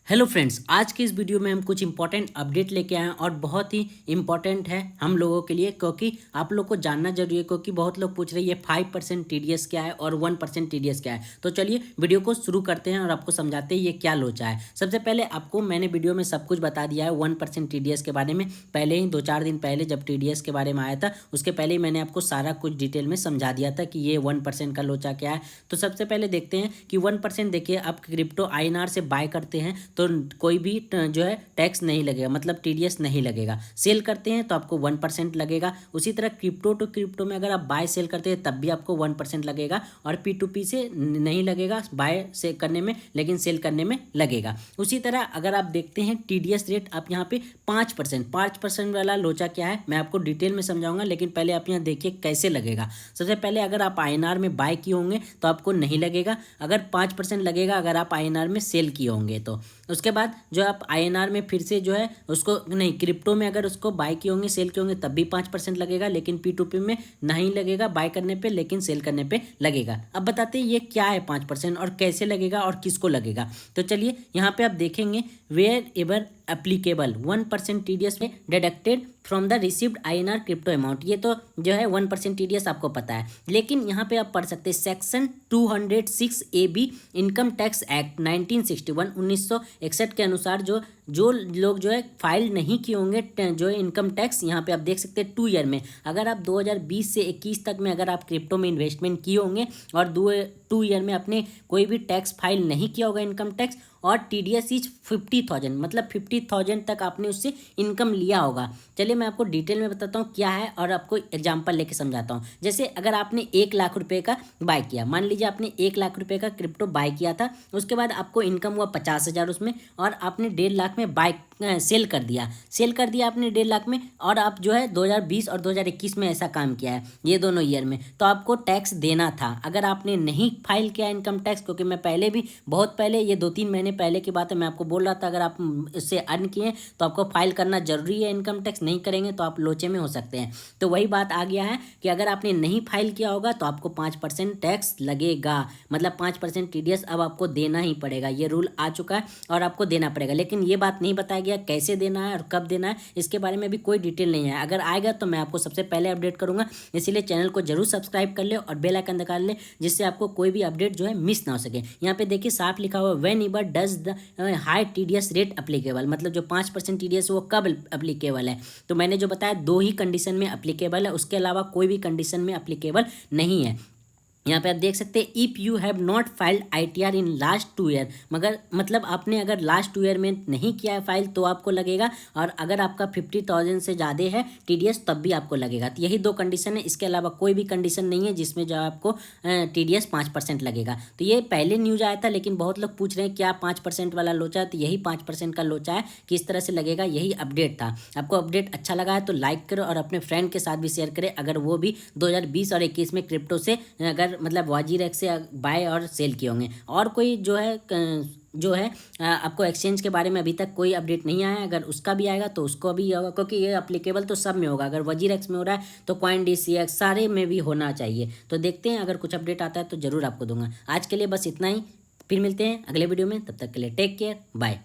Hello friends, आज के इस वीडियो में हम कुछ इंपॉर्टेंट अपडेट लेके आए हैं और बहुत ही इंपॉर्टेंट है हम लोगों के लिए, क्योंकि आप लोग को जानना जरूरी है। क्योंकि बहुत लोग पूछ रहे हैं ये 5% TDS क्या है और 1% TDS क्या है। तो चलिए वीडियो को शुरू करते हैं और आपको समझाते हैं ये क्या लोचा है। सबसे पहले आपको मैंने वीडियो में सब कुछ बता दिया है 1% TDS के बारे में। पहले ही 2-4 दिन पहले जब TDS के बारे में आया था, उसके पहले ही मैंने आपको सारा कुछ डिटेल में समझा दिया था कि ये 1% का लोचा क्या है। तो सबसे पहले देखते हैं कि 1%, देखिए आप क्रिप्टो INR से बाय करते हैं तो कोई भी जो है टैक्स नहीं लगेगा, मतलब TDS नहीं लगेगा। सेल करते हैं तो आपको 1% लगेगा। उसी तरह क्रिप्टो टू क्रिप्टो में अगर आप बाय सेल करते हैं तब भी आपको 1% लगेगा, और P2P से नहीं लगेगा बाय से करने में, लेकिन सेल करने में लगेगा। उसी तरह अगर आप देखते हैं TDS रेट, आप यहाँ पे 5% वाला लोचा क्या है मैं आपको डिटेल में समझाऊंगा, लेकिन पहले आप यहाँ देखिए कैसे लगेगा। सबसे पहले अगर आप INR में बाय किए होंगे तो आपको नहीं लगेगा, अगर 5% लगेगा अगर आप INR में सेल किए होंगे तो। उसके बाद जो आप INR में फिर से जो है उसको नहीं, क्रिप्टो में अगर उसको बाय किए होंगे सेल किए होंगे तब भी 5% लगेगा, लेकिन P2P में नहीं लगेगा बाय करने पे, लेकिन सेल करने पे लगेगा। अब बताते हैं ये क्या है 5% और कैसे लगेगा और किसको लगेगा। तो चलिए यहाँ पे आप देखेंगे वेयर एवर एप्लीकेबल 1% TDS में deducted from the received INR crypto amount. ये तो जो है 1% TDS आपको पता है, लेकिन यहाँ पे आप पढ़ सकते हैं section 206AB income tax act 1961 के अनुसार जो लोग जो है फाइल नहीं किए होंगे जो है इनकम टैक्स, यहाँ पे आप देख सकते हैं 2 ईयर में, अगर आप 2020 से 21 तक में अगर आप क्रिप्टो में इन्वेस्टमेंट किए होंगे और 2 ईयर में आपने कोई भी टैक्स फाइल नहीं किया होगा इनकम टैक्स, और TDS इज 50,000, मतलब 50,000 तक आपने उससे इनकम लिया होगा। चलिए मैं आपको डिटेल में बताता हूँ क्या है और आपको एग्जांपल लेके समझाता हूँ। जैसे अगर आपने 1 लाख रुपए का बाय किया, मान लीजिए आपने 1 लाख रुपए का क्रिप्टो बाय किया था, उसके बाद आपको इनकम हुआ 50,000 उसमें, और आपने 1.5 लाख में बाय सेल कर दिया आपने 1.5 लाख में, और आप जो है 2020 और 2021 में ऐसा काम किया है, ये दोनों ईयर में, तो आपको टैक्स देना था। अगर आपने नहीं फाइल किया इनकम टैक्स, क्योंकि मैं पहले भी बहुत पहले, ये 2-3 महीने पहले की बात है, मैं आपको बोल रहा था अगर आप इससे अर्न किए तो आपको फाइल करना जरूरी है इनकम टैक्स, नहीं करेंगे तो आप लोचे में हो सकते हैं। तो वही बात आ गया है कि अगर आपने नहीं फाइल किया होगा तो आपको 5% टैक्स लगेगा, मतलब 5% TDS अब आपको देना ही पड़ेगा। ये रूल आ चुका है और आपको देना पड़ेगा, लेकिन ये बात नहीं बताया गया कैसे देना है और कब देना है, इसके बारे में भी कोई डिटेल नहीं है। अगर आएगा तो मैं आपको सबसे पहले अपडेट करूंगा, इसीलिए चैनल को जरूर सब्सक्राइब कर ले और बेल आइकन दबा ले, जिससे आपको कोई भी अपडेट जो है मिस ना हो सके। यहाँ पे देखिए साफ लिखा हुआ when ever does the high TDS rate applicable, मतलब जो 5% TDS वो कब अप्लीकेबल है। तो मैंने जो बताया 2 ही कंडीशन में अप्लीकेबल है, उसके अलावा कोई भी कंडीशन में अप्लीकेबल नहीं है। यहाँ पे आप देख सकते हैं if you have not filed ITR in last 2 year, मगर मतलब आपने अगर लास्ट 2 ईयर में नहीं किया है फाइल तो आपको लगेगा, और अगर आपका 50,000 से ज़्यादा है TDS तब भी आपको लगेगा। तो यही 2 कंडीशन है, इसके अलावा कोई भी कंडीशन नहीं है जिसमें जो आपको TDS 5% लगेगा। तो ये पहले न्यूज आया था, लेकिन बहुत लोग पूछ रहे हैं क्या 5% वाला लोचा है, तो यही 5% का लोचा है, किस तरह से लगेगा यही अपडेट था। आपको अपडेट अच्छा लगा है तो लाइक करो और अपने फ्रेंड के साथ भी शेयर करें, अगर वो भी 2020 और 21 में क्रिप्टो से अगर मतलब WazirX से बाय और सेल किए होंगे। और कोई जो है आपको एक्सचेंज के बारे में अभी तक कोई अपडेट नहीं आया है, अगर उसका भी आएगा तो उसको भी होगा, क्योंकि ये अप्लीकेबल तो सब में होगा। अगर WazirX में हो रहा है तो CoinDCX सारे में भी होना चाहिए। तो देखते हैं अगर कुछ अपडेट आता है तो ज़रूर आपको दूंगा। आज के लिए बस इतना ही, फिर मिलते हैं अगले वीडियो में, तब तक के लिए टेक केयर, बाय।